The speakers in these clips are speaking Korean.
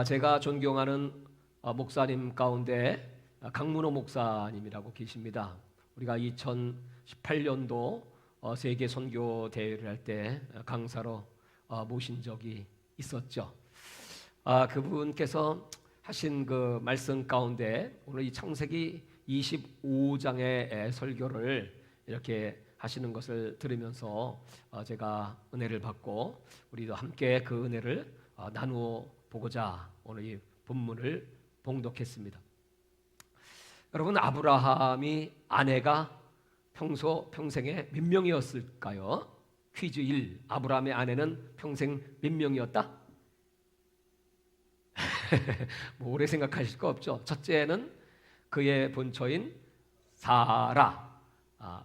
제가 존경하는 목사님 가운데 강문호 목사님이라고 계십니다. 우리가 2018년도 세계 선교 대회를 할 때 강사로 모신 적이 있었죠. 그분께서 하신 그 말씀 가운데 오늘 이 창세기 25장의 설교를 이렇게 하시는 것을 들으면서 제가 은혜를 받고 우리도 함께 그 은혜를 나누어 보고자 오늘 이 본문을 봉독했습니다. 여러분, 아브라함이 아내가 평생에 몇 명이었을까요? 퀴즈 1. 아브라함의 아내는 평생 몇 명이었다? 뭐 오래 생각하실 거 없죠. 첫째는 그의 본처인 사라.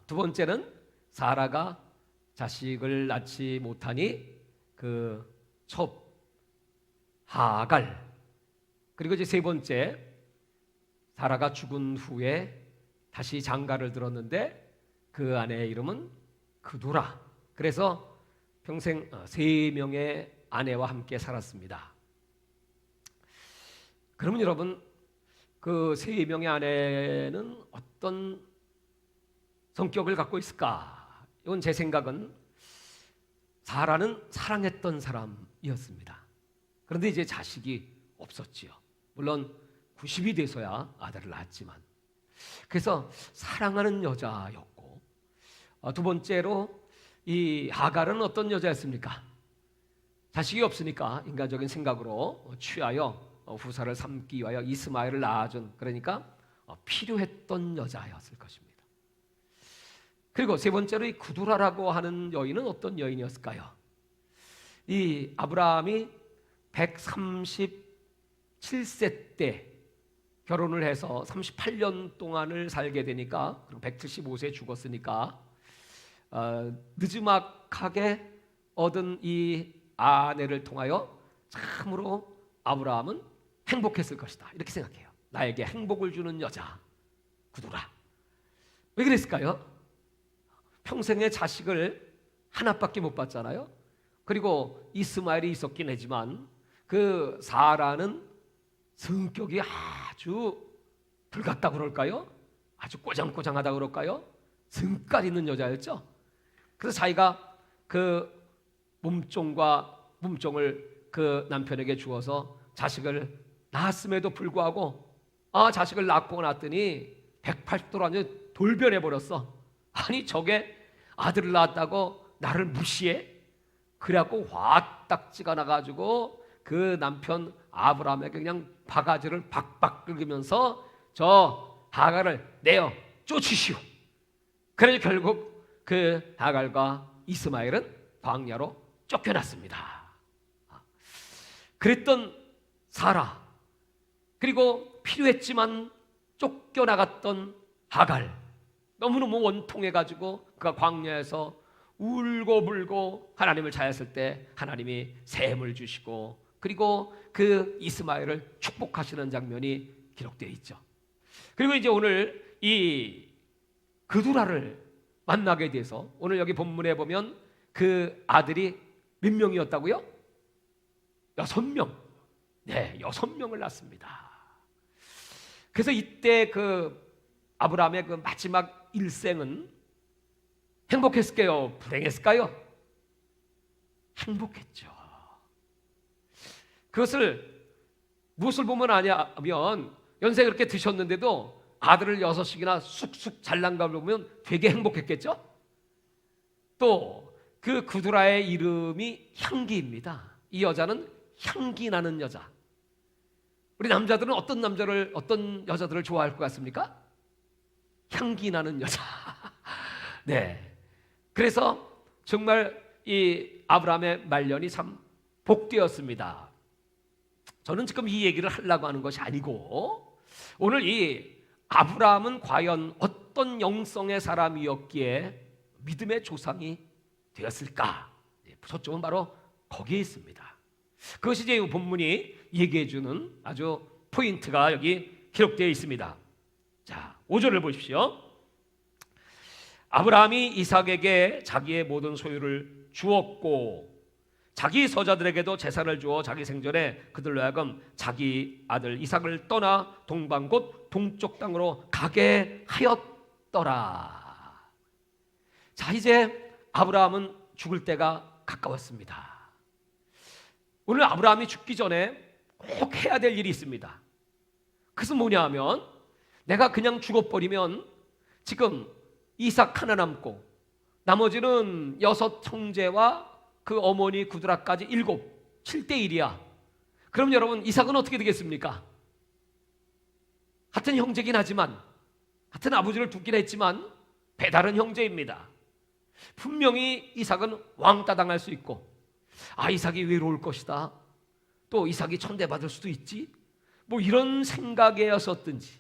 두 번째는 사라가 자식을 낳지 못하니 그 첩 하갈. 그리고 이제 세 번째, 사라가 죽은 후에 다시 장가를 들었는데 그 아내의 이름은 그두라. 그래서 평생 세 명의 아내와 함께 살았습니다. 그러면 여러분, 그 세 명의 아내는 어떤 성격을 갖고 있을까? 이건 제 생각은 사라는 사랑했던 사람이었습니다. 그런데 이제 자식이 없었지요. 물론 90이 돼서야 아들을 낳았지만, 그래서 사랑하는 여자였고, 두 번째로 이 하갈은 어떤 여자였습니까? 자식이 없으니까 인간적인 생각으로 취하여 후사를 삼기 위하여 이스마엘을 낳아준, 그러니까 필요했던 여자였을 것입니다. 그리고 세 번째로 이 구두라라고 하는 여인은 어떤 여인이었을까요? 이 아브라함이 137세 때 결혼을 해서 38년 동안을 살게 되니까, 그리고 175세에 죽었으니까 느지막하게 얻은 이 아내를 통하여 참으로 아브라함은 행복했을 것이다, 이렇게 생각해요. 나에게 행복을 주는 여자 구두라. 왜 그랬을까요? 평생에 자식을 하나밖에 못 봤잖아요. 그리고 이스마엘이 있었긴 하지만 그 사라는 성격이 아주 불같다고 그럴까요? 아주 꼬장꼬장하다고 그럴까요? 성깔 있는 여자였죠. 그래서 자기가 그 몸종을 그 남편에게 주어서 자식을 낳았음에도 불구하고 자식을 낳고 났더니 180도로 완전 돌변해 버렸어. 아니, 저게 아들을 낳았다고 나를 무시해? 그래갖고 화딱지가 나가지고 그 남편 아브라함에게 그냥 바가지를 박박 긁으면서 저 하갈을 내어 쫓으시오. 그래서 결국 그 하갈과 이스마엘은 광야로 쫓겨났습니다. 그랬던 사라, 그리고 필요했지만 쫓겨나갔던 하갈, 너무너무 원통해가지고 그가 광야에서 울고불고 하나님을 찾았을 때 하나님이 샘을 주시고, 그리고 그 이스마엘을 축복하시는 장면이 기록되어 있죠. 그리고 이제 오늘 이 그두라를 만나게 돼서 오늘 여기 본문에 보면 그 아들이 몇 명이었다고요? 6명. 네, 6명을 낳습니다. 그래서 이때 그 아브라함의 그 마지막 일생은 행복했을까요? 불행했을까요? 행복했죠. 그것을 무엇을 보면 아냐면, 연세 그렇게 드셨는데도 아들을 6씩이나 쑥쑥 잘난 걸 보면 되게 행복했겠죠? 또 그 구두라의 이름이 향기입니다. 이 여자는 향기 나는 여자. 우리 남자들은 어떤 여자들을 좋아할 것 같습니까? 향기 나는 여자. 네. 그래서 정말 이 아브라함의 말년이 참 복되었습니다. 저는 지금 이 얘기를 하려고 하는 것이 아니고, 오늘 이 아브라함은 과연 어떤 영성의 사람이었기에 믿음의 조상이 되었을까? 초점은 바로 거기에 있습니다. 그것이 이제 이 본문이 얘기해주는 아주 포인트가 여기 기록되어 있습니다. 자, 5절을 보십시오. 아브라함이 이삭에게 자기의 모든 소유를 주었고 자기 서자들에게도 재산을 주어 자기 생전에 그들로 하여금 자기 아들 이삭을 떠나 동방 곧 동쪽 땅으로 가게 하였더라. 자, 이제 아브라함은 죽을 때가 가까웠습니다. 오늘 아브라함이 죽기 전에 꼭 해야 될 일이 있습니다. 그것은 뭐냐 하면, 내가 그냥 죽어버리면 지금 이삭 하나 남고 나머지는 6 형제와 그 어머니 구드라까지 7, 7대1이야. 그럼 여러분, 이삭은 어떻게 되겠습니까? 같은 형제긴 하지만, 같은 아버지를 두긴 했지만 배다른 형제입니다. 분명히 이삭은 왕따 당할 수 있고, 이삭이 외로울 것이다, 또 이삭이 천대받을 수도 있지, 뭐 이런 생각이었었든지.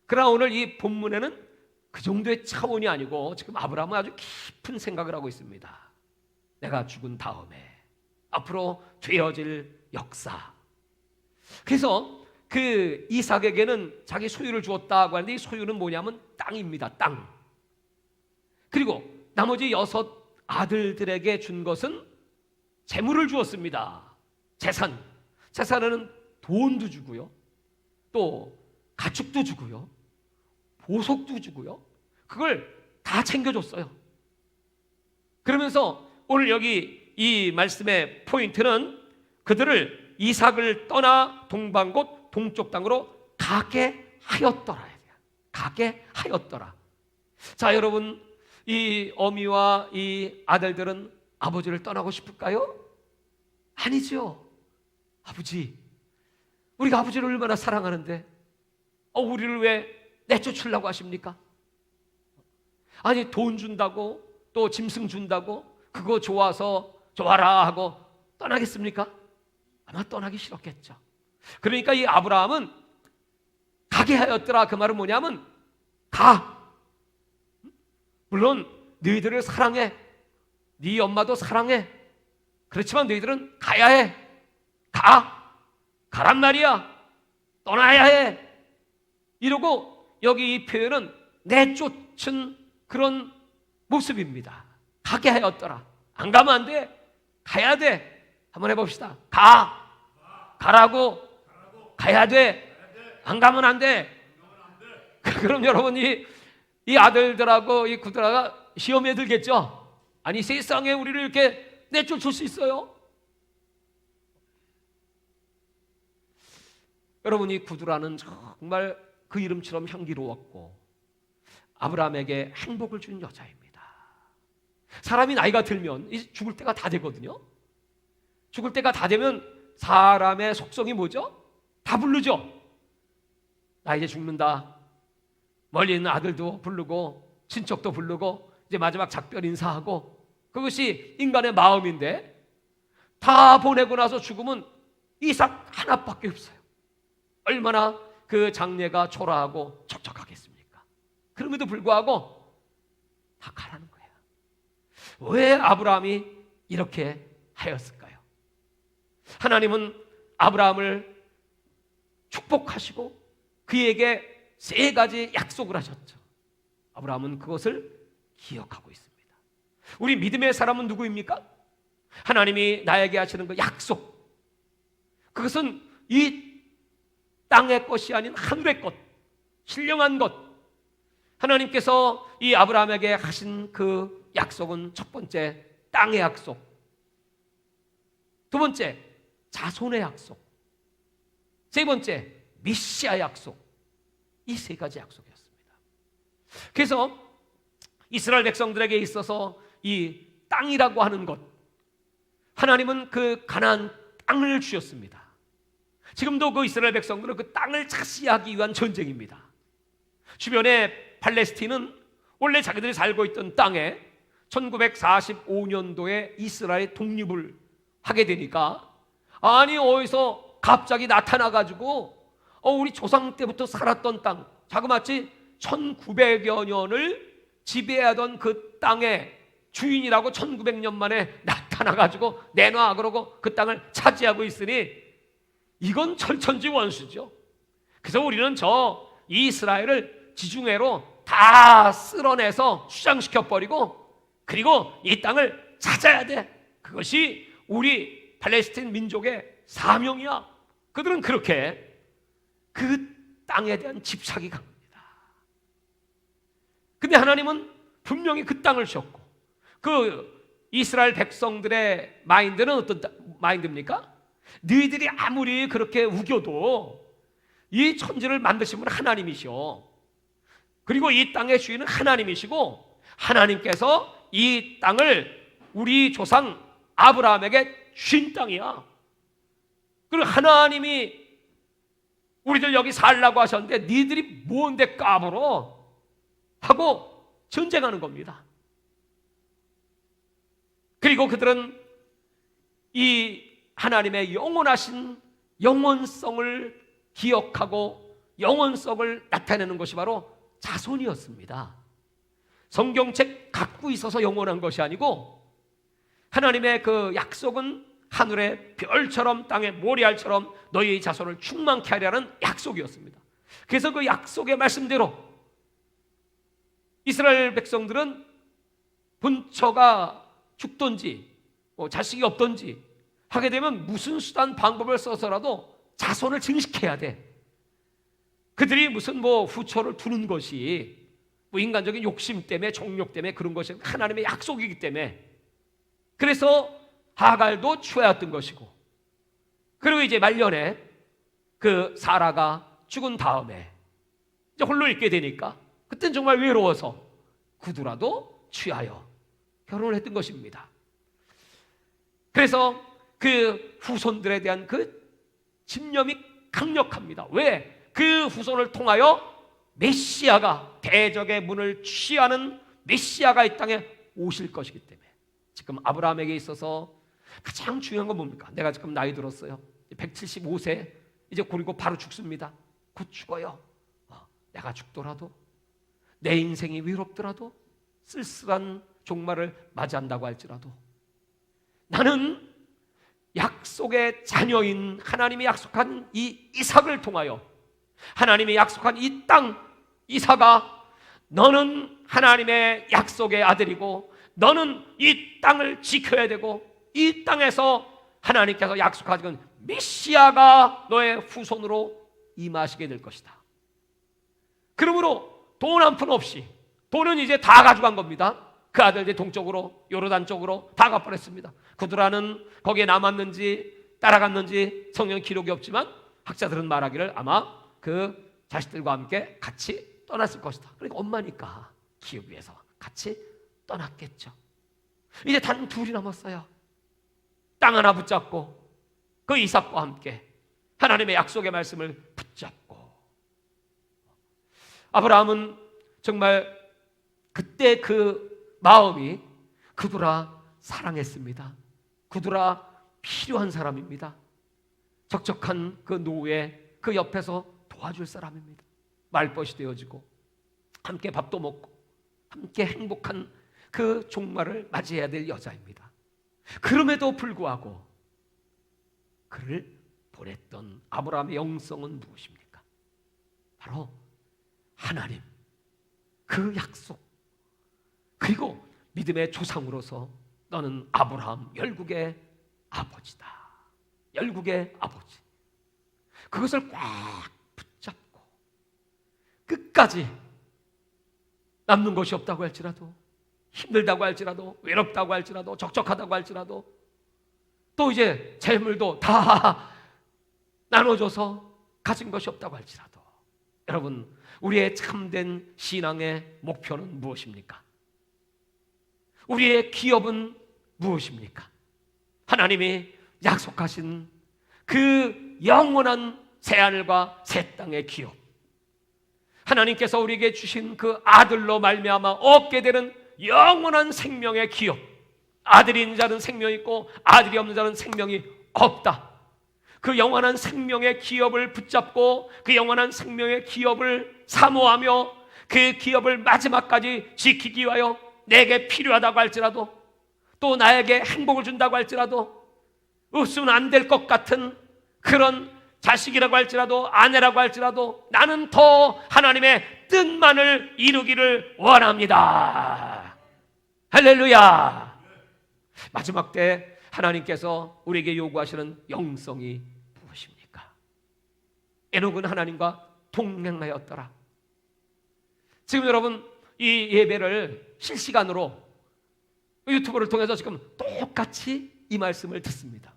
그러나 오늘 이 본문에는 그 정도의 차원이 아니고 지금 아브라함은 아주 깊은 생각을 하고 있습니다. 내가 죽은 다음에 앞으로 되어질 역사. 그래서 그 이삭에게는 자기 소유를 주었다고 하는데, 이 소유는 뭐냐면 땅입니다. 땅. 그리고 나머지 6 아들들에게 준 것은 재물을 주었습니다. 재산은 돈도 주고요, 또 가축도 주고요, 보석도 주고요, 그걸 다 챙겨줬어요. 그러면서 오늘 여기 이 말씀의 포인트는 그들을 이삭을 떠나 동방 곧 동쪽 땅으로 가게 하였더라. 가게 하였더라. 자, 여러분, 이 어미와 이 아들들은 아버지를 떠나고 싶을까요? 아니죠. 아버지, 우리가 아버지를 얼마나 사랑하는데 우리를 왜 내쫓으려고 하십니까? 아니, 돈 준다고, 또 짐승 준다고 그거 좋아서 좋아라 하고 떠나겠습니까? 아마 떠나기 싫었겠죠. 그러니까 이 아브라함은 가게 하였더라. 그 말은 뭐냐면 가. 물론 너희들을 사랑해, 네 엄마도 사랑해. 그렇지만 너희들은 가야 해. 가란 말이야. 떠나야 해. 이러고 여기 이 표현은 내쫓은 그런 모습입니다. 가게 하였더라. 안 가면 안 돼. 가야 돼. 한번 해봅시다. 가라고. 가야 돼. 안 가면 안 돼. 그럼 여러분이 이 아들들하고 이 구들아가 시험에 들겠죠. 아니, 세상에 우리를 이렇게 내쫓을 수 있어요? 여러분이 구두라는 정말 그 이름처럼 향기로웠고 아브라함에게 행복을 준 여자입니다. 사람이 나이가 들면 죽을 때가 다 되거든요. 죽을 때가 다 되면 사람의 속성이 뭐죠? 다 부르죠. 나 이제 죽는다. 멀리 있는 아들도 부르고 친척도 부르고 이제 마지막 작별 인사하고, 그것이 인간의 마음인데, 다 보내고 나서 죽으면 이삭 하나밖에 없어요. 얼마나 그 장례가 초라하고 척척하겠습니까? 그럼에도 불구하고 다 가라는 거예요. 왜 아브라함이 이렇게 하였을까요? 하나님은 아브라함을 축복하시고 그에게 3가지 약속을 하셨죠. 아브라함은 그것을 기억하고 있습니다. 우리 믿음의 사람은 누구입니까? 하나님이 나에게 하시는 그 약속, 그것은 이 땅의 것이 아닌 하늘의 것, 신령한 것. 하나님께서 이 아브라함에게 하신 그 약속은 첫 번째 땅의 약속, 두 번째 자손의 약속, 세 번째 메시아 약속. 이 3가지 약속이었습니다. 그래서 이스라엘 백성들에게 있어서 이 땅이라고 하는 것, 하나님은 그 가나안 땅을 주셨습니다. 지금도 그 이스라엘 백성들은 그 땅을 차지하기 위한 전쟁입니다. 주변에 팔레스틴은 원래 자기들이 살고 있던 땅에 1945년도에 이스라엘 독립을 하게 되니까, 아니 어디서 갑자기 나타나가지고 우리 조상 때부터 살았던 땅, 자그마치 1900여 년을 지배하던 그 땅의 주인이라고 1900년 만에 나타나가지고 내놔 그러고 그 땅을 차지하고 있으니 이건 철천지 원수죠. 그래서 우리는 저 이스라엘을 지중해로 다 쓸어내서 수장시켜버리고, 그리고 이 땅을 찾아야 돼. 그것이 우리 팔레스타인 민족의 사명이야. 그들은 그렇게 그 땅에 대한 집착이 강합니다. 근데 하나님은 분명히 그 땅을 주셨고, 그 이스라엘 백성들의 마인드는 어떤 마인드입니까? 너희들이 아무리 그렇게 우겨도 이 천지를 만드신 분은 하나님이시오. 그리고 이 땅의 주인은 하나님이시고, 하나님께서 이 땅을 우리 조상 아브라함에게 주신 땅이야. 그리고 하나님이 우리들 여기 살라고 하셨는데 니들이 뭔데 까불어? 하고 전쟁하는 겁니다. 그리고 그들은 이 하나님의 영원하신 영원성을 기억하고 영원성을 나타내는 것이 바로 자손이었습니다. 성경책 갖고 있어서 영원한 것이 아니고, 하나님의 그 약속은 하늘의 별처럼 땅의 모래알처럼 너희의 자손을 충만케 하려는 약속이었습니다. 그래서 그 약속의 말씀대로 이스라엘 백성들은 본처가 죽든지 자식이 없든지 하게 되면 무슨 수단 방법을 써서라도 자손을 증식해야 돼. 그들이 무슨 후처를 두는 것이 인간적인 욕심 때문에, 정욕 때문에 그런 것이 하나님의 약속이기 때문에, 그래서 하갈도 추하였던 것이고, 그리고 이제 말년에 그 사라가 죽은 다음에 이제 홀로 있게 되니까 그때는 정말 외로워서 구두라도 취하여 결혼을 했던 것입니다. 그래서 그 후손들에 대한 그 집념이 강력합니다. 왜? 그 후손을 통하여 메시아가, 대적의 문을 취하는 메시아가 이 땅에 오실 것이기 때문에. 지금 아브라함에게 있어서 가장 중요한 건 뭡니까? 내가 지금 나이 들었어요. 175세 이제 그리고 바로 죽습니다. 곧 죽어요. 내가 죽더라도, 내 인생이 위롭더라도, 쓸쓸한 종말을 맞이한다고 할지라도 나는 약속의 자녀인 하나님이 약속한 이 이삭을 통하여, 하나님이 약속한 이 땅, 이삭아, 너는 하나님의 약속의 아들이고 너는 이 땅을 지켜야 되고, 이 땅에서 하나님께서 약속하신 메시아가 너의 후손으로 임하시게 될 것이다. 그러므로 돈 한 푼 없이, 돈은 이제 다 가져간 겁니다. 그 아들들이 동쪽으로, 요르단 쪽으로 다 가버렸습니다. 구두라는 거기에 남았는지 따라갔는지 성경 기록이 없지만 학자들은 말하기를 아마 그 자식들과 함께 같이 떠났을 것이다. 그러니까 엄마니까 기억 위해서 같이 떠났겠죠. 이제 단 둘이 남았어요. 땅 하나 붙잡고 그 이삭과 함께 하나님의 약속의 말씀을 붙잡고. 아브라함은 정말 그때 그 마음이 그두라 사랑했습니다. 그두라 필요한 사람입니다. 적적한 그 노후에 그 옆에서 도와줄 사람입니다. 말벗이 되어지고 함께 밥도 먹고 함께 행복한 그 종말을 맞이해야 될 여자입니다. 그럼에도 불구하고 그를 보냈던 아브라함의 영성은 무엇입니까? 바로 하나님, 그 약속, 그리고 믿음의 조상으로서 너는 아브라함 열국의 아버지다. 열국의 아버지. 그것을 꽉 붙잡고 끝까지 남는 것이 없다고 할지라도, 힘들다고 할지라도, 외롭다고 할지라도, 적적하다고 할지라도, 또 이제 재물도 다 나눠줘서 가진 것이 없다고 할지라도, 여러분, 우리의 참된 신앙의 목표는 무엇입니까? 우리의 기업은 무엇입니까? 하나님이 약속하신 그 영원한 새하늘과 새 땅의 기업, 하나님께서 우리에게 주신 그 아들로 말미암아 얻게 되는 영원한 생명의 기업. 아들이 있는 자는 생명이 있고 아들이 없는 자는 생명이 없다. 그 영원한 생명의 기업을 붙잡고 그 영원한 생명의 기업을 사모하며 그 기업을 마지막까지 지키기 위하여 내게 필요하다고 할지라도, 또 나에게 행복을 준다고 할지라도, 없으면 안 될 것 같은 그런 자식이라고 할지라도, 아내라고 할지라도 나는 더 하나님의 뜻만을 이루기를 원합니다. 할렐루야. 마지막 때 하나님께서 우리에게 요구하시는 영성이 무엇입니까? 에녹은 하나님과 동행하였더라. 지금 여러분 이 예배를 실시간으로 유튜브를 통해서 지금 똑같이 이 말씀을 듣습니다.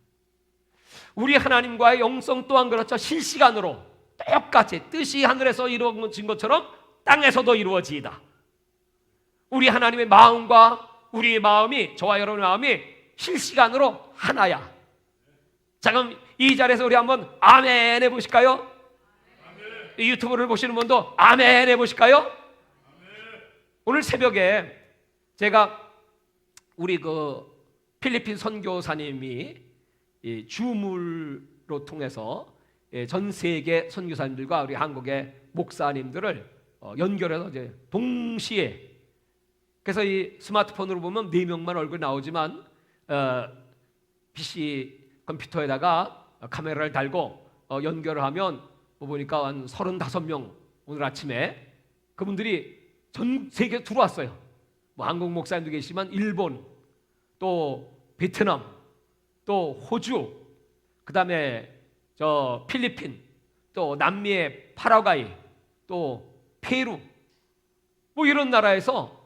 우리 하나님과의 영성 또한 그렇죠. 실시간으로 똑같이 뜻이 하늘에서 이루어진 것처럼 땅에서도 이루어지이다. 우리 하나님의 마음과 우리의 마음이, 저와 여러분의 마음이 실시간으로 하나야. 자, 그럼 이 자리에서 우리 한번 아멘 해보실까요? 아멘. 유튜브를 보시는 분도 아멘 해보실까요? 아멘. 오늘 새벽에 제가 우리 그 필리핀 선교사님이 이 줌으로 통해서 전 세계 선교사님들과 우리 한국의 목사님들을 연결해서 이제 동시에, 그래서 이 스마트폰으로 보면 4명만 얼굴 나오지만 PC 컴퓨터에다가 카메라를 달고 연결을 하면 보니까 한 35명 오늘 아침에 그분들이 전 세계 들어왔어요. 뭐 한국 목사님도 계시지만 일본, 또 베트남, 또 호주, 그 다음에 저 필리핀, 또 남미의 파라과이, 또 페루, 뭐 이런 나라에서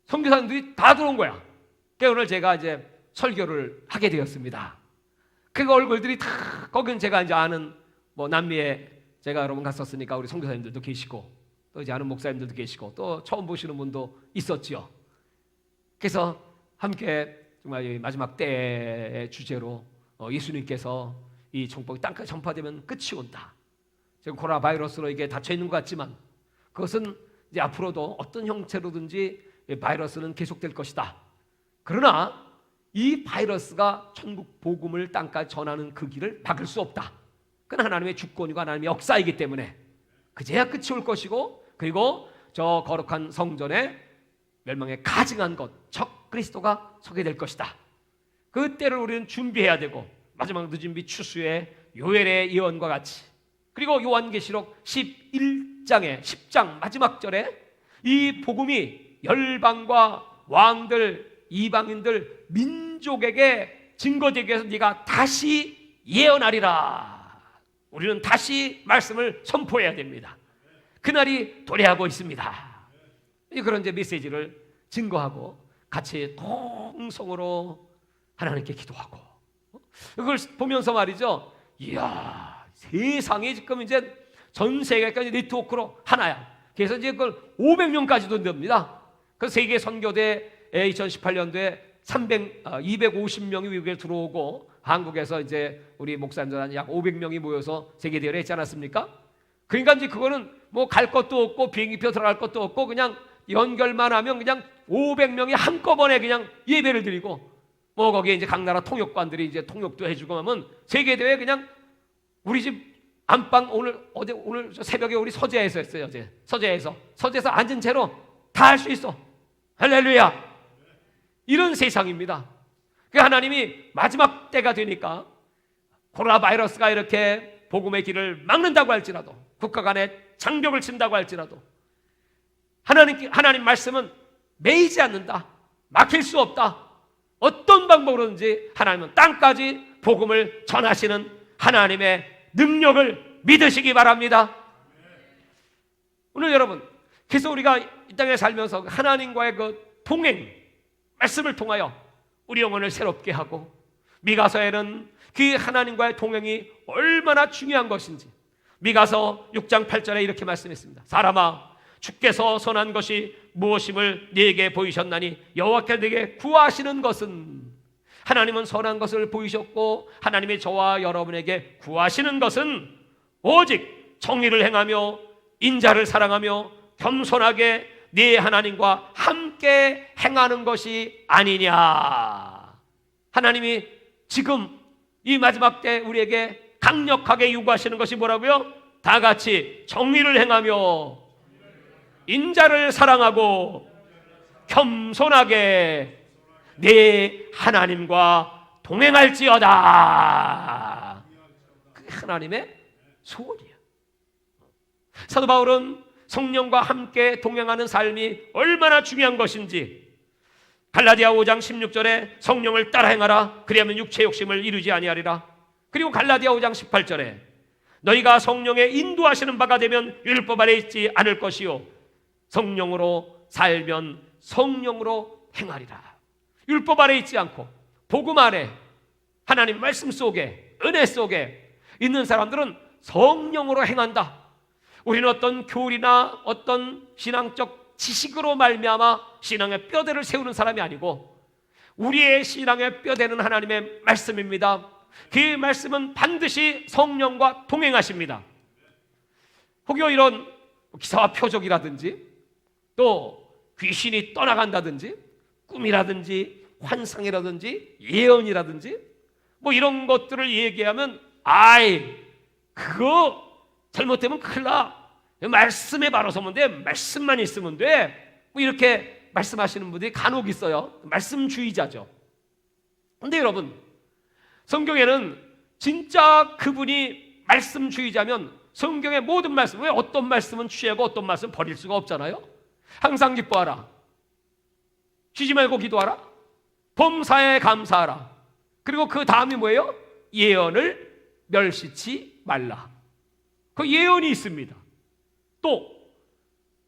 선교사님들이 다 들어온 거야. 그래서 오늘 제가 이제 설교를 하게 되었습니다. 그 얼굴들이 다, 거긴 제가 이제 아는 뭐 남미에 제가 여러분 갔었으니까 우리 선교사님들도 계시고, 또 이제 아는 목사님들도 계시고, 또 처음 보시는 분도 있었죠. 그래서 함께 정말 이 마지막 때의 주제로 예수님께서 이 정복이 땅까지 전파되면 끝이 온다. 지금 코로나 바이러스로 이게 닫혀 있는 것 같지만 그것은 이제 앞으로도 어떤 형태로든지 바이러스는 계속될 것이다. 그러나 이 바이러스가 천국 복음을 땅까지 전하는 그 길을 막을 수 없다. 그건 하나님의 주권이고 하나님의 역사이기 때문에 그제야 끝이 올 것이고, 그리고 저 거룩한 성전에 멸망에 가증한 것, 적 그리스도가 서게 될 것이다. 그때를 우리는 준비해야 되고, 마지막 늦은 빛 추수의 요엘의 예언과 같이, 그리고 요한계시록 11장의 10장 마지막 절에 이 복음이 열방과 왕들, 이방인들, 민족에게 증거되기 위해서 네가 다시 예언하리라. 우리는 다시 말씀을 선포해야 됩니다. 그날이 도래하고 있습니다. 그런 이제 메시지를 증거하고 같이 통성으로 하나님께 기도하고, 그걸 보면서 말이죠. 이야, 세상이 지금 이제 전 세계까지 네트워크로 하나야. 그래서 이제 그걸 500명까지도 됩니다. 그 세계 선교대 2018년도에 250명이 미국에 들어오고, 한국에서 이제 우리 목사님들 약 500명이 모여서 세계 대회를 했지 않았습니까? 그러니까 이제 그거는 뭐 갈 것도 없고 비행기표 들어갈 것도 없고 그냥 연결만 하면 그냥 500명이 한꺼번에 그냥 예배를 드리고, 뭐 거기에 이제 각 나라 통역관들이 이제 통역도 해주고 하면 세계 대회 그냥 우리 집 안방, 오늘 새벽에 우리 서재에서 했어요. 서재에서 앉은 채로 다 할 수 있어. 할렐루야. 이런 세상입니다. 그 하나님이 마지막 때가 되니까 코로나 바이러스가 이렇게 복음의 길을 막는다고 할지라도, 국가 간에 장벽을 친다고 할지라도 하나님 말씀은 매이지 않는다. 막힐 수 없다. 어떤 방법으로든지 하나님은 땅까지 복음을 전하시는 하나님의 능력을 믿으시기 바랍니다. 오늘 여러분, 그래서 우리가 이 땅에 살면서 하나님과의 그 동행, 말씀을 통하여 우리 영혼을 새롭게 하고, 미가서에는 그 하나님과의 동행이 얼마나 중요한 것인지 미가서 6장 8절에 이렇게 말씀했습니다. 사람아, 주께서 선한 것이 무엇임을 네게 보이셨나니 여호와께 네게 구하시는 것은, 하나님은 선한 것을 보이셨고 하나님이 저와 여러분에게 구하시는 것은 오직 정의를 행하며 인자를 사랑하며 겸손하게 네 하나님과 함께 행하는 것이 아니냐. 하나님이 지금 이 마지막 때 우리에게 강력하게 요구하시는 것이 뭐라고요? 다 같이 정의를 행하며 인자를 사랑하고 겸손하게 내 하나님과 동행할지어다. 그게 하나님의 소원이야. 사도 바울은 성령과 함께 동행하는 삶이 얼마나 중요한 것인지 갈라디아 5장 16절에 성령을 따라 행하라. 그리하면 육체 욕심을 이루지 아니하리라. 그리고 갈라디아 5장 18절에 너희가 성령의 인도하시는 바가 되면 율법 아래 있지 않을 것이요 성령으로 살면 성령으로 행하리라. 율법 아래 있지 않고 복음 아래, 하나님 말씀 속에, 은혜 속에 있는 사람들은 성령으로 행한다. 우리는 어떤 교리나 어떤 신앙적 지식으로 말미암아 신앙의 뼈대를 세우는 사람이 아니고 우리의 신앙의 뼈대는 하나님의 말씀입니다. 그 말씀은 반드시 성령과 동행하십니다. 혹여 이런 기사와 표적이라든지 또 귀신이 떠나간다든지 꿈이라든지 환상이라든지 예언이라든지 뭐 이런 것들을 얘기하면 그거 잘못되면 큰일 나. 말씀에 바로 서면 돼. 말씀만 있으면 돼. 뭐 이렇게 말씀하시는 분들이 간혹 있어요. 말씀주의자죠. 근데 여러분, 성경에는 진짜 그분이 말씀주의자면 성경의 모든 말씀, 왜 어떤 말씀은 취하고 어떤 말씀은 버릴 수가 없잖아요. 항상 기뻐하라. 쉬지 말고 기도하라. 범사에 감사하라. 그리고 그 다음이 뭐예요? 예언을 멸시치 말라. 그 예언이 있습니다. 또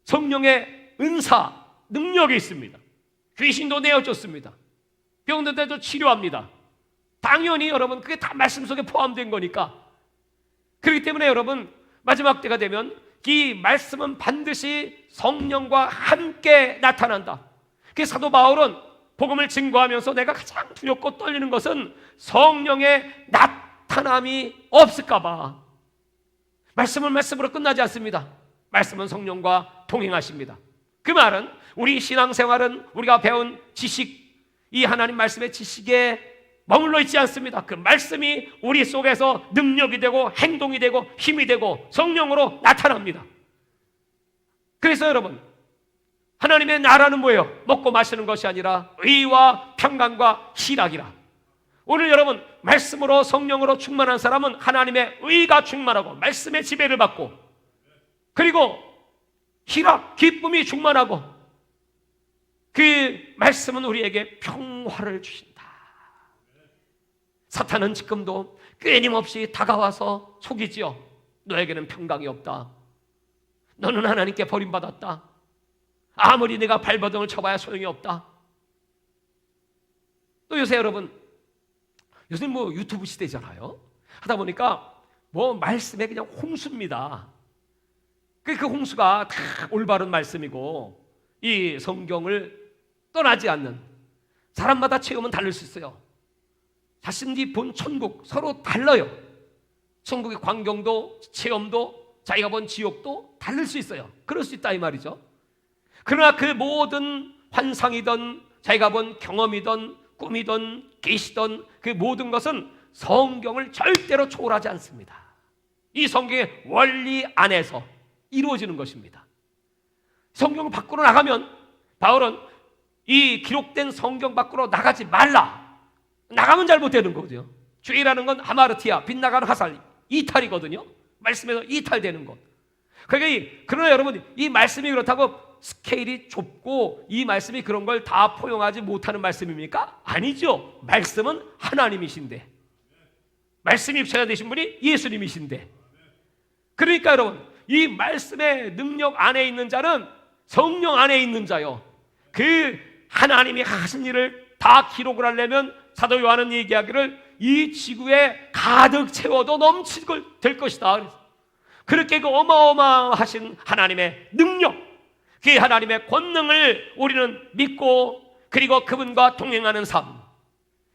성령의 은사, 능력이 있습니다. 귀신도 내어줬습니다. 병든데도 치료합니다. 당연히 여러분 그게 다 말씀 속에 포함된 거니까. 그렇기 때문에 여러분 마지막 때가 되면 이 말씀은 반드시 성령과 함께 나타난다. 그 사도 바울은 복음을 증거하면서 내가 가장 두렵고 떨리는 것은 성령의 나타남이 없을까 봐. 말씀은 말씀으로 끝나지 않습니다. 말씀은 성령과 동행하십니다. 그 말은 우리 신앙생활은 우리가 배운 지식, 이 하나님 말씀의 지식에 머물러 있지 않습니다. 그 말씀이 우리 속에서 능력이 되고 행동이 되고 힘이 되고 성령으로 나타납니다. 그래서 여러분, 하나님의 나라는 뭐예요? 먹고 마시는 것이 아니라 의와 평강과 희락이라. 오늘 여러분 말씀으로 성령으로 충만한 사람은 하나님의 의가 충만하고 말씀의 지배를 받고 그리고 희락, 기쁨이 충만하고 그 말씀은 우리에게 평화를 주신다. 사탄은 지금도 끊임없이 다가와서 속이지요. 너에게는 평강이 없다. 너는 하나님께 버림받았다. 아무리 내가 발버둥을 쳐봐야 소용이 없다. 또 요새 여러분, 요새 뭐 유튜브 시대잖아요. 하다 보니까 뭐 말씀에 그냥 홍수입니다. 그 홍수가 다 올바른 말씀이고 이 성경을 떠나지 않는 사람마다 체험은 다를 수 있어요. 자신이 본 천국 서로 달라요. 천국의 광경도 체험도 자기가 본 지옥도 다를 수 있어요. 그럴 수 있다 이 말이죠. 그러나 그 모든 환상이든 자기가 본 경험이든 꿈이든 계시든 그 모든 것은 성경을 절대로 초월하지 않습니다. 이 성경의 원리 안에서 이루어지는 것입니다. 성경을 밖으로 나가면 바울은 이 기록된 성경 밖으로 나가지 말라. 나가면 잘못되는 거거든요. 죄라는 건 하마르티아, 빗나가는 화살, 이탈이거든요. 말씀에서 이탈되는 것. 그러나 여러분 이 말씀이 그렇다고 스케일이 좁고 이 말씀이 그런 걸 다 포용하지 못하는 말씀입니까? 아니죠. 말씀은 하나님이신데 말씀이 입체가 되신 분이 예수님이신데 그러니까 여러분 이 말씀의 능력 안에 있는 자는 성령 안에 있는 자요. 그 하나님이 하신 일을 다 기록을 하려면 사도 요한은 얘기하기를 이 지구에 가득 채워도 넘치게 될 것이다. 그렇게 그 어마어마하신 하나님의 능력, 그 하나님의 권능을 우리는 믿고 그리고 그분과 동행하는 삶.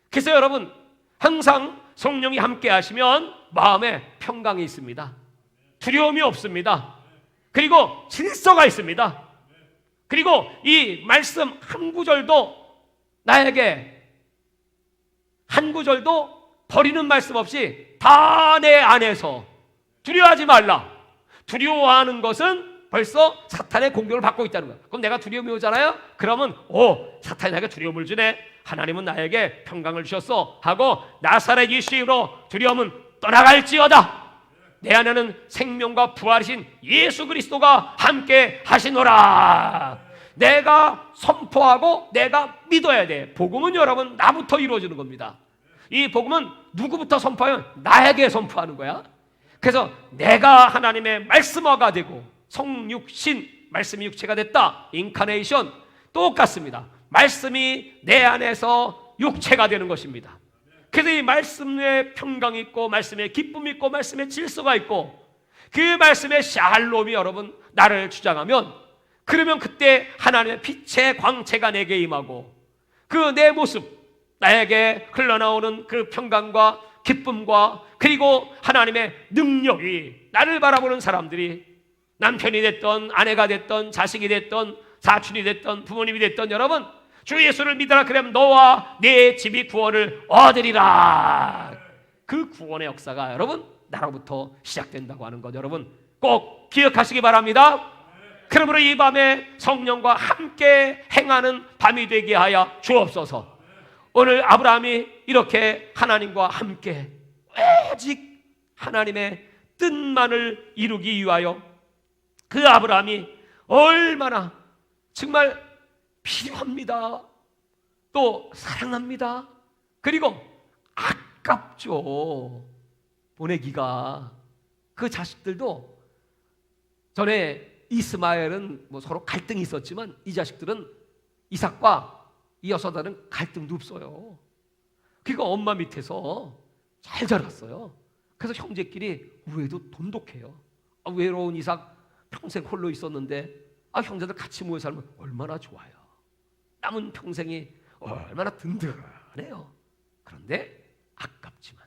그래서 여러분 항상 성령이 함께 하시면 마음에 평강이 있습니다. 두려움이 없습니다. 그리고 질서가 있습니다. 그리고 이 말씀 한 구절도 나에게 한 구절도 버리는 말씀 없이 다 내 안에서 두려워하지 말라. 두려워하는 것은 벌써 사탄의 공격을 받고 있다는 거예요. 그럼 내가 두려움이 오잖아요. 그러면 사탄이 나에게 두려움을 주네. 하나님은 나에게 평강을 주셨어 하고 나사렛 예수의 이름으로 두려움은 떠나갈지어다. 내 안에는 생명과 부활이신 예수 그리스도가 함께 하시노라. 내가 선포하고 내가 믿어야 돼. 복음은 여러분 나부터 이루어지는 겁니다. 이 복음은 누구부터 선포하면 나에게 선포하는 거야. 그래서 내가 하나님의 말씀화가 되고 성육신, 말씀이 육체가 됐다. 인카네이션 똑같습니다. 말씀이 내 안에서 육체가 되는 것입니다. 그래서 이 말씀에 평강이 있고 말씀에 기쁨이 있고 말씀에 질서가 있고 그 말씀의 샬롬이 여러분 나를 주장하면, 그러면 그때 하나님의 빛의 광채가 내게 임하고 그 내 모습, 나에게 흘러나오는 그 평강과 기쁨과 그리고 하나님의 능력이 나를 바라보는 사람들이 남편이 됐던 아내가 됐던 자식이 됐던 사촌이 됐던 부모님이 됐던 여러분, 주 예수를 믿어라 그러면 너와 내 집이 구원을 얻으리라. 그 구원의 역사가 여러분 나로부터 시작된다고 하는 것 여러분 꼭 기억하시기 바랍니다. 그러므로 이 밤에 성령과 함께 행하는 밤이 되게 하여 주옵소서. 오늘 아브라함이 이렇게 하나님과 함께 오직 하나님의 뜻만을 이루기 위하여 그 아브라함이 얼마나 정말 필요합니다. 또 사랑합니다. 그리고 아깝죠. 보내기가. 그 자식들도 전에 이스마엘은 뭐 서로 갈등이 있었지만 이 자식들은 이삭과 이 여섯들은 갈등도 없어요. 그러니까 엄마 밑에서 잘 자랐어요. 그래서 형제끼리 우애도 돈독해요. 외로운 이삭 평생 홀로 있었는데 형제들 같이 모여 살면 얼마나 좋아요. 남은 평생이 얼마나 든든해요. 그런데 아깝지만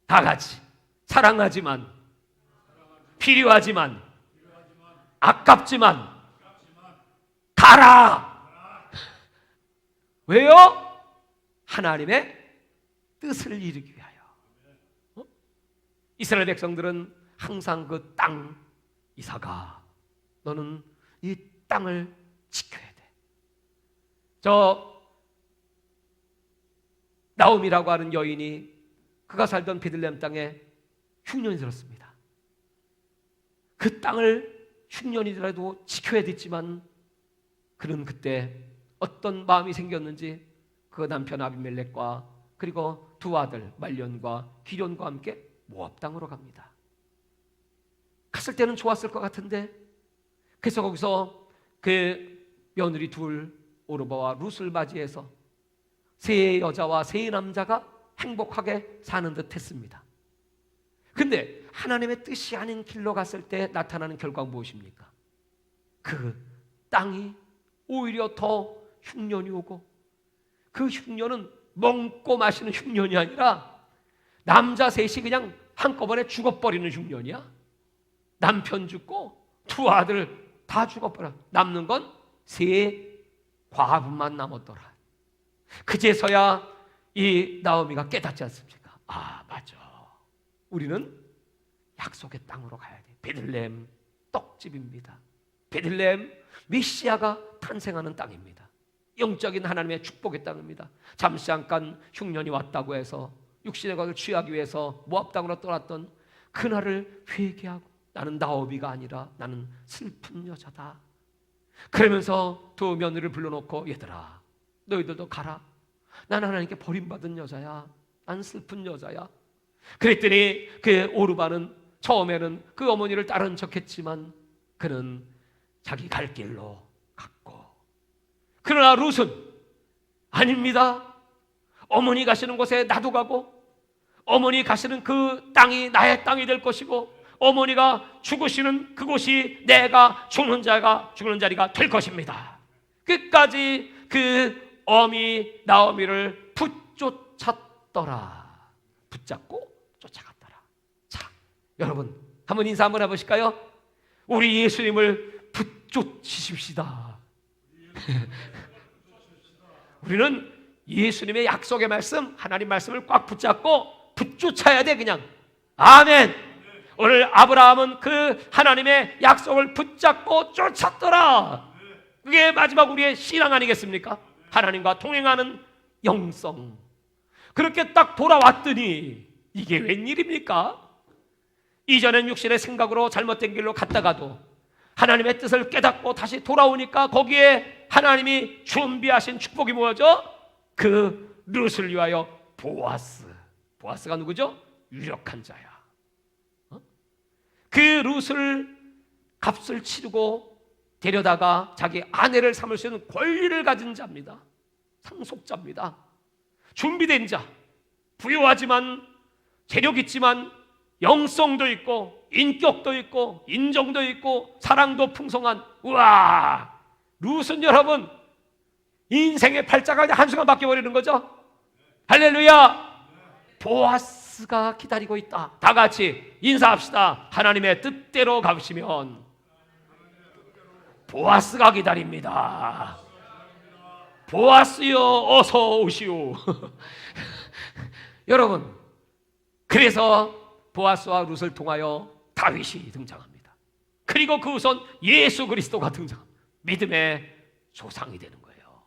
다 같이 사랑하지만 필요하지만 아깝지만 가라. 왜요? 하나님의 뜻을 이루기 위하여. 이스라엘 백성들은 항상 그 땅, 이삭아 너는 이 땅을 지켜야 돼. 저 나옴이라고 하는 여인이 그가 살던 베들레헴 땅에 흉년이 들었습니다. 그 땅을 흉년이라도 지켜야 됐지만 그는 그때 어떤 마음이 생겼는지 그 남편 아비멜렉과 그리고 두 아들 말련과 기련과 함께 모압 땅으로 갑니다. 갔을 때는 좋았을 것 같은데 그래서 거기서 그 며느리 둘 오르바와 룻을 맞이해서 세 여자와 세 남자가 행복하게 사는 듯 했습니다. 근데 하나님의 뜻이 아닌 길로 갔을 때 나타나는 결과가 무엇입니까? 그 땅이 오히려 더 흉년이 오고, 그 흉년은 먹고 마시는 흉년이 아니라 남자 셋이 그냥 한꺼번에 죽어버리는 흉년이야. 남편 죽고 두 아들 다 죽어버려. 남는 건 세 과부만 남았더라. 그제서야 이 나오미가 깨닫지 않습니까? 아, 맞아. 우리는 약속의 땅으로 가야 돼. 베들레헴 떡집입니다. 베들레헴 메시아가 탄생하는 땅입니다. 영적인 하나님의 축복의 땅입니다. 잠시 잠깐 흉년이 왔다고 해서 육신의 것을 취하기 위해서 모압 땅으로 떠났던 그날을 회개하고 나는 나오미가 아니라 나는 슬픈 여자다. 그러면서 두 며느리를 불러놓고 얘들아 너희들도 가라. 나는 하나님께 버림받은 여자야. 난 슬픈 여자야. 그랬더니 그 오르바는 처음에는 그 어머니를 따른 척했지만 그는 자기 갈 길로 갔고, 그러나 룻은 아닙니다. 어머니 가시는 곳에 나도 가고 어머니 가시는 그 땅이 나의 땅이 될 것이고 어머니가 죽으시는 그곳이 내가 죽는 자리가 될 것입니다. 끝까지 그 어미 나오미를 붙잡더라. 붙잡고 쫓아갔더라. 자, 여러분 한번 인사 한번 해보실까요? 우리 예수님을 붙쫓으십시다. 우리는 예수님의 약속의 말씀, 하나님 말씀을 꽉 붙잡고 붙쫓아야 돼. 그냥 아멘. 오늘 아브라함은 그 하나님의 약속을 붙잡고 쫓았더라. 그게 마지막 우리의 신앙 아니겠습니까? 하나님과 동행하는 영성. 그렇게 딱 돌아왔더니 이게 웬일입니까? 이전엔 육신의 생각으로 잘못된 길로 갔다가도 하나님의 뜻을 깨닫고 다시 돌아오니까 거기에 하나님이 준비하신 축복이 뭐죠? 그 룻을 위하여 보아스가 누구죠? 유력한 자야. 그 룻을 값을 치르고 데려다가 자기 아내를 삼을 수 있는 권리를 가진 자입니다. 상속자입니다. 준비된 자, 부유하지만 재력 있지만 영성도 있고 인격도 있고 인정도 있고 사랑도 풍성한, 우와, 룻은 여러분 인생의 팔자가 그냥 한순간 바뀌어버리는 거죠. 할렐루야. 보아스가 기다리고 있다. 다 같이 인사합시다. 하나님의 뜻대로 가시면 보아스가 기다립니다. 보아스여 어서 오시오. 여러분, 그래서 보아스와 룻을 통하여 다윗이 등장합니다. 그리고 그 우선 예수 그리스도가 등장합니다. 믿음의 조상이 되는 거예요.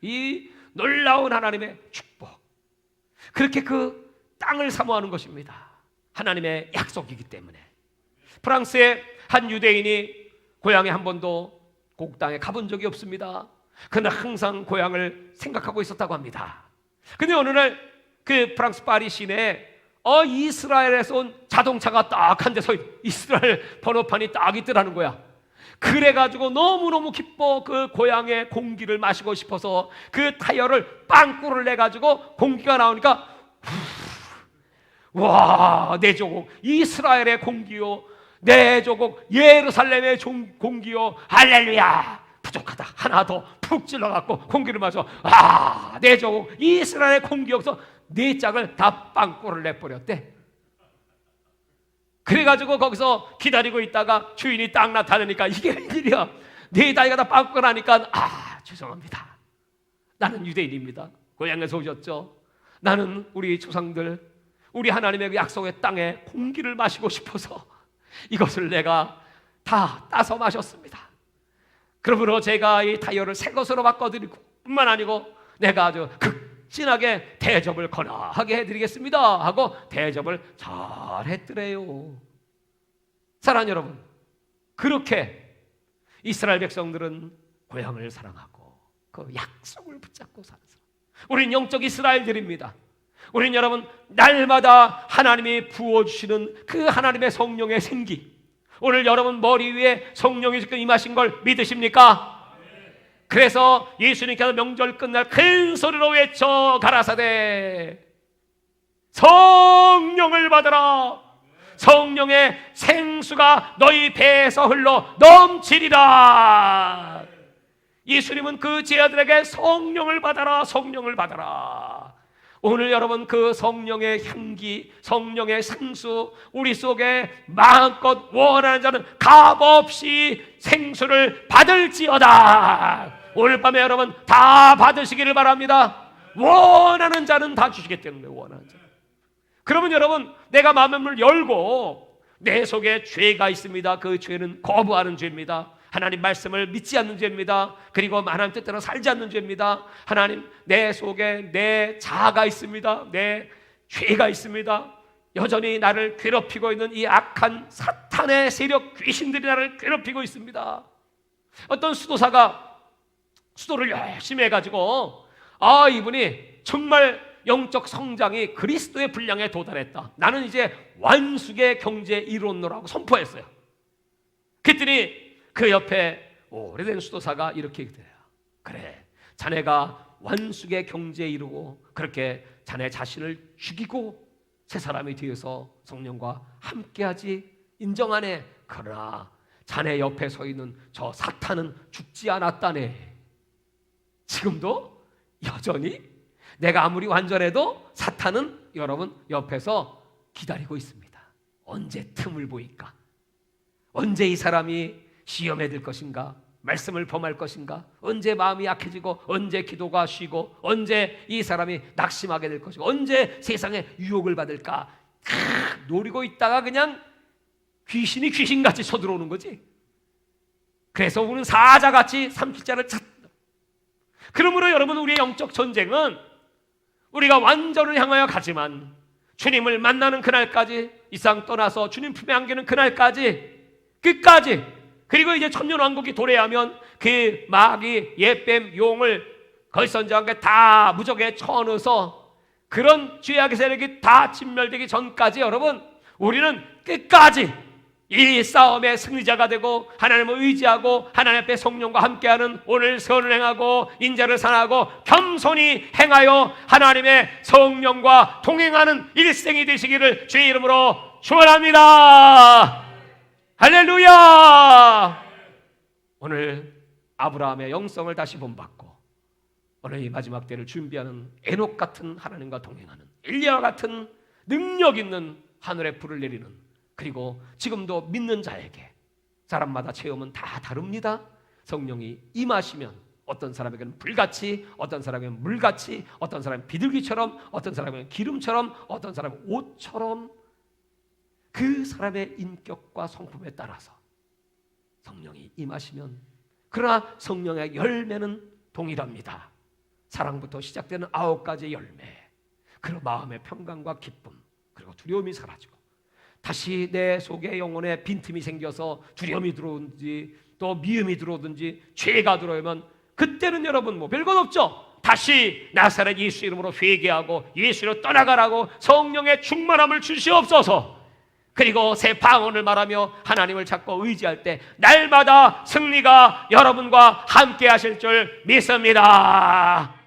이 놀라운 하나님의 축복, 그렇게 그 땅을 사모하는 것입니다. 하나님의 약속이기 때문에. 프랑스의 한 유대인이 고향에 한 번도 그 땅에 가본 적이 없습니다. 그는 항상 고향을 생각하고 있었다고 합니다. 근데 어느 날 그 프랑스 파리 시내에 이스라엘에서 온 자동차가 딱 한 대 서 있고 이스라엘 번호판이 딱 있더라는 거야. 그래가지고 너무너무 기뻐 그 고향의 공기를 마시고 싶어서 그 타이어를 빵꾸를 내가지고 공기가 나오니까 와, 내 조국 이스라엘의 공기요, 내 조국 예루살렘의 공기요, 할렐루야. 부족하다. 하나 더 푹 찔러갖고 공기를 마셔. 내 조국 이스라엘의 공기 여기서 네 짝을 다 빵꾸를 내버렸대. 그래가지고 거기서 기다리고 있다가 주인이 딱 나타나니까 이게 웬일이야, 네 다리가 다 빵꾸가 나니까 죄송합니다. 나는 유대인입니다. 고향에서 오셨죠. 나는 우리 조상들, 우리 하나님의 약속의 땅에 공기를 마시고 싶어서 이것을 내가 다 따서 마셨습니다. 그러므로 제가 이 타이어를 새 것으로 바꿔드리고 뿐만 아니고 내가 아주 극진하게 대접을 거나하게 해드리겠습니다 하고 대접을 잘 했더래요. 사랑하는 여러분, 그렇게 이스라엘 백성들은 고향을 사랑하고 그 약속을 붙잡고 사는 사람, 우린 영적 이스라엘들입니다. 우린 여러분 날마다 하나님이 부어주시는 그 하나님의 성령의 생기, 오늘 여러분 머리 위에 성령이 지금 임하신 걸 믿으십니까? 그래서 예수님께서 명절 끝날 큰 소리로 외쳐 가라사대 성령을 받으라. 성령의 생수가 너희 배에서 흘러 넘치리라. 예수님은 그 제자들에게 성령을 받아라, 성령을 받아라. 오늘 여러분 그 성령의 향기, 성령의 생수 우리 속에 마음껏 원하는 자는 값없이 생수를 받을지어다. 오늘 밤에 여러분 다 받으시기를 바랍니다. 원하는 자는 다 주시겠다는 거예요. 원하는 자. 그러면 여러분 내가 마음을 열고 내 속에 죄가 있습니다. 그 죄는 거부하는 죄입니다. 하나님 말씀을 믿지 않는 죄입니다. 그리고 하나님 뜻대로 살지 않는 죄입니다. 하나님, 내 속에 내 자아가 있습니다. 내 죄가 있습니다. 여전히 나를 괴롭히고 있는 이 악한 사탄의 세력, 귀신들이 나를 괴롭히고 있습니다. 어떤 수도사가 수도를 열심히 해가지고 이분이 정말 영적 성장이 그리스도의 분량에 도달했다. 나는 이제 완숙의 경제 이론노라고 선포했어요. 그랬더니 그 옆에 오래된 수도사가 이렇게 얘기해요. 그래, 자네가 완숙의 경제에 이르고 그렇게 자네 자신을 죽이고 새 사람이 되어서 성령과 함께하지, 인정하네. 그러나 자네 옆에 서 있는 저 사탄은 죽지 않았다네. 지금도 여전히 내가 아무리 완전해도 사탄은 여러분 옆에서 기다리고 있습니다. 언제 틈을 보일까? 언제 이 사람이 시험에 들 것인가? 말씀을 범할 것인가? 언제 마음이 약해지고 언제 기도가 쉬고 언제 이 사람이 낙심하게 될 것이고 언제 세상에 유혹을 받을까? 노리고 있다가 그냥 귀신이 귀신같이 쳐들어오는 거지. 그래서 우리는 사자같이 삼킬자를 찾는다. 그러므로 여러분 우리의 영적 전쟁은 우리가 완전을 향하여 가지만 주님을 만나는 그날까지, 이 세상 떠나서 주님 품에 안기는 그날까지, 끝까지 그리고 이제 천년왕국이 도래하면 그 마귀, 옛뱀, 용을 걸선자한테 다 무적에 쳐넣어서 그런 죄악의 세력이 다 진멸되기 전까지 여러분, 우리는 끝까지 이 싸움의 승리자가 되고 하나님을 의지하고 하나님 앞에 성령과 함께하는 오늘 선을 행하고 인자를 사랑하고 겸손히 행하여 하나님의 성령과 동행하는 일생이 되시기를 주의 이름으로 축원합니다. 할렐루야. 오늘 아브라함의 영성을 다시 본받고 오늘 이 마지막 때를 준비하는 에녹 같은 하나님과 동행하는 엘리야와 같은 능력 있는 하늘의 불을 내리는, 그리고 지금도 믿는 자에게 사람마다 체험은 다 다릅니다. 성령이 임하시면 어떤 사람에게는 불같이, 어떤 사람에게는 물같이, 어떤 사람은 비둘기처럼, 어떤 사람은 기름처럼, 어떤 사람은 옷처럼 그 사람의 인격과 성품에 따라서 성령이 임하시면, 그러나 성령의 열매는 동일합니다. 사랑부터 시작되는 9가지 열매, 그리고 마음의 평강과 기쁨, 그리고 두려움이 사라지고 다시 내 속에 영혼에 빈틈이 생겨서 두려움이 들어오든지 또 미움이 들어오든지 죄가 들어오면 그때는 여러분 뭐 별것 없죠. 다시 나사렛 예수 이름으로 회개하고 예수로 떠나가라고 성령의 충만함을 주시옵소서. 그리고 새 방언을 말하며 하나님을 찾고 의지할 때 날마다 승리가 여러분과 함께 하실 줄 믿습니다.